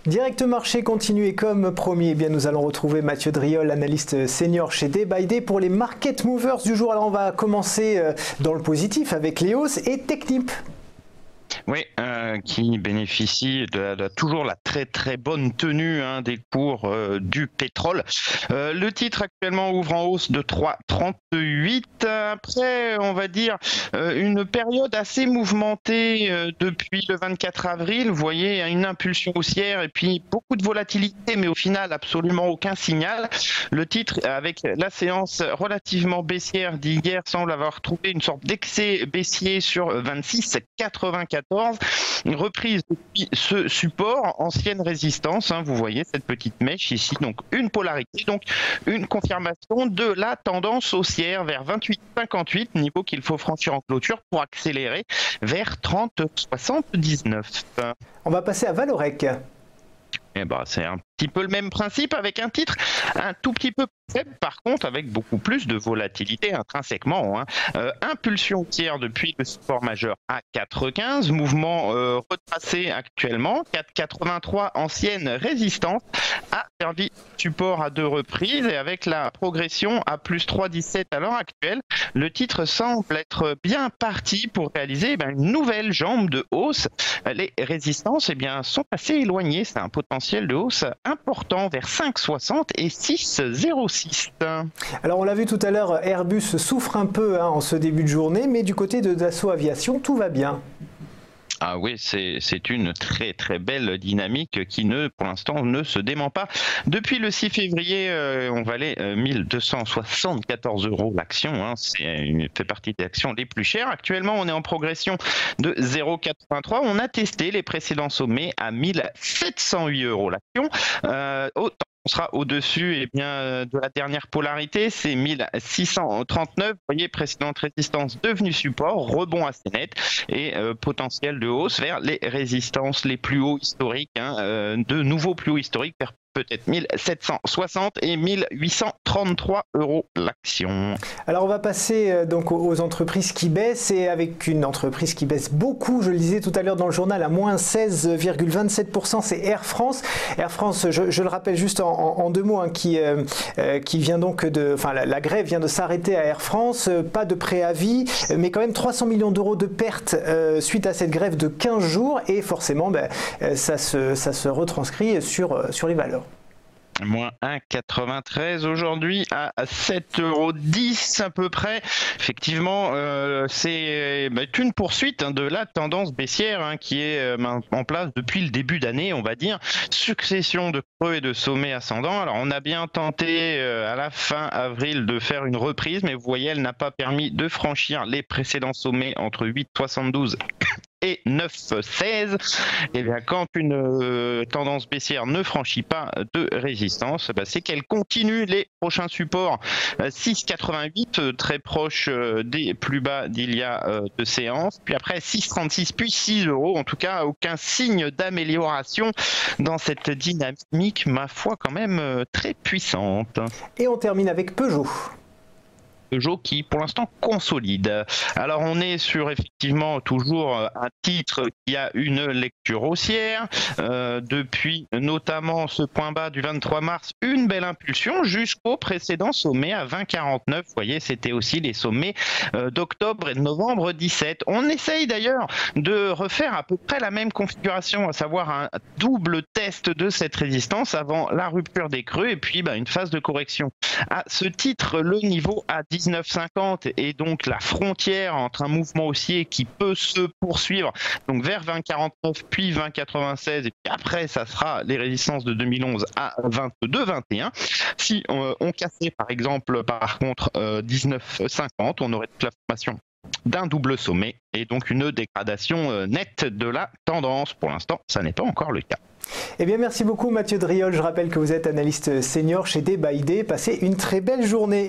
Direct Marché continue et comme promis, eh bien, nous allons retrouver Mathieu Driol, analyste senior chez Day by Day pour les Market Movers du jour. Alors on va commencer dans le positif avec les hausses et Technip. Oui, qui bénéficie de toujours la très bonne tenue des cours du pétrole. Le titre actuellement ouvre en hausse de 3,38. Après, on va dire, une période assez mouvementée depuis le 24 avril. Vous voyez, une impulsion haussière et puis beaucoup de volatilité, mais au final, absolument aucun signal. Le titre, avec la séance relativement baissière d'hier, semble avoir trouvé une sorte d'excès baissier sur 26,94. Une reprise depuis ce support, ancienne résistance, vous voyez cette petite mèche ici, donc une polarité, donc une confirmation de la tendance haussière vers 28,58, niveau qu'il faut franchir en clôture pour accélérer vers 30,79. On va passer à Valorec. Eh ben, c'est un petit peu le même principe avec un titre un tout petit peu faible, par contre avec beaucoup plus de volatilité intrinsèquement. Impulsion haussière depuis le support majeur à 4,15, mouvement retracé actuellement, 4,83 ancienne résistance, a servi support à 2 reprises et avec la progression à plus 3,17 à l'heure actuelle, le titre semble être bien parti pour réaliser une nouvelle jambe de hausse. Les résistances sont assez éloignées, c'est un potentiel de hausse important vers 5,60 et 6,06. Alors on l'a vu tout à l'heure, Airbus souffre un peu en ce début de journée, mais du côté de Dassault Aviation, tout va bien. Ah oui, c'est une très belle dynamique qui pour l'instant ne se dément pas. Depuis le 6 février, on valait 1274 € l'action. Fait partie des actions les plus chères. Actuellement, on est en progression de 0,83. On a testé les précédents sommets à 1708 € l'action. On sera au-dessus de la dernière polarité, c'est 1639. Vous voyez, précédente résistance devenue support, rebond assez net et potentiel de hausse vers les résistances les plus hauts historiques, de nouveaux plus hauts historiques vers peut-être 1760 et 1833 € l'action. Alors on va passer donc aux entreprises qui baissent et avec une entreprise qui baisse beaucoup, je le disais tout à l'heure dans le journal, à moins 16,27%, c'est Air France. Air France, je le rappelle juste en 2 mots, qui vient donc la grève vient de s'arrêter à Air France, pas de préavis, mais quand même 300 millions € de pertes suite à cette grève de 15 jours et forcément ça se retranscrit sur les valeurs. Moins 1,93 aujourd'hui à 7,10 € à peu près. Effectivement, c'est une poursuite de la tendance baissière qui est en place depuis le début d'année, on va dire. Succession de creux et de sommets ascendants. Alors, on a bien tenté à la fin avril de faire une reprise, mais vous voyez, elle n'a pas permis de franchir les précédents sommets entre 8,72 et 9,16. Et bien, quand une tendance baissière ne franchit pas de résistance, c'est qu'elle continue les prochains supports. 6,88, très proche des plus bas d'il y a 2 séances. Puis après 6,36, puis 6 €. En tout cas, aucun signe d'amélioration dans cette dynamique, ma foi, quand même très puissante. Et on termine avec Peugeot. Peugeot qui pour l'instant consolide. Alors on est sur effectivement toujours un titre qui a une lecture haussière depuis notamment ce point bas du 23 mars, une belle impulsion jusqu'au précédent sommet à 20,49. Vous voyez, c'était aussi les sommets d'octobre et de novembre 17. On essaye d'ailleurs de refaire à peu près la même configuration, à savoir un double test de cette résistance avant la rupture des creux et puis une phase de correction. À ce titre, le niveau à 19,50 et donc la frontière entre un mouvement haussier qui peut se poursuivre donc vers 20,49 puis 20,96 et puis après ça sera les résistances de 2011 à 22,21. Si on cassait par exemple par contre 19,50, on aurait toute la formation d'un double sommet et donc une dégradation nette de la tendance. Pour l'instant, ça n'est pas encore le cas. Eh bien, merci beaucoup Mathieu Driol. Je rappelle que vous êtes analyste senior chez Day by Day. Passez une très belle journée.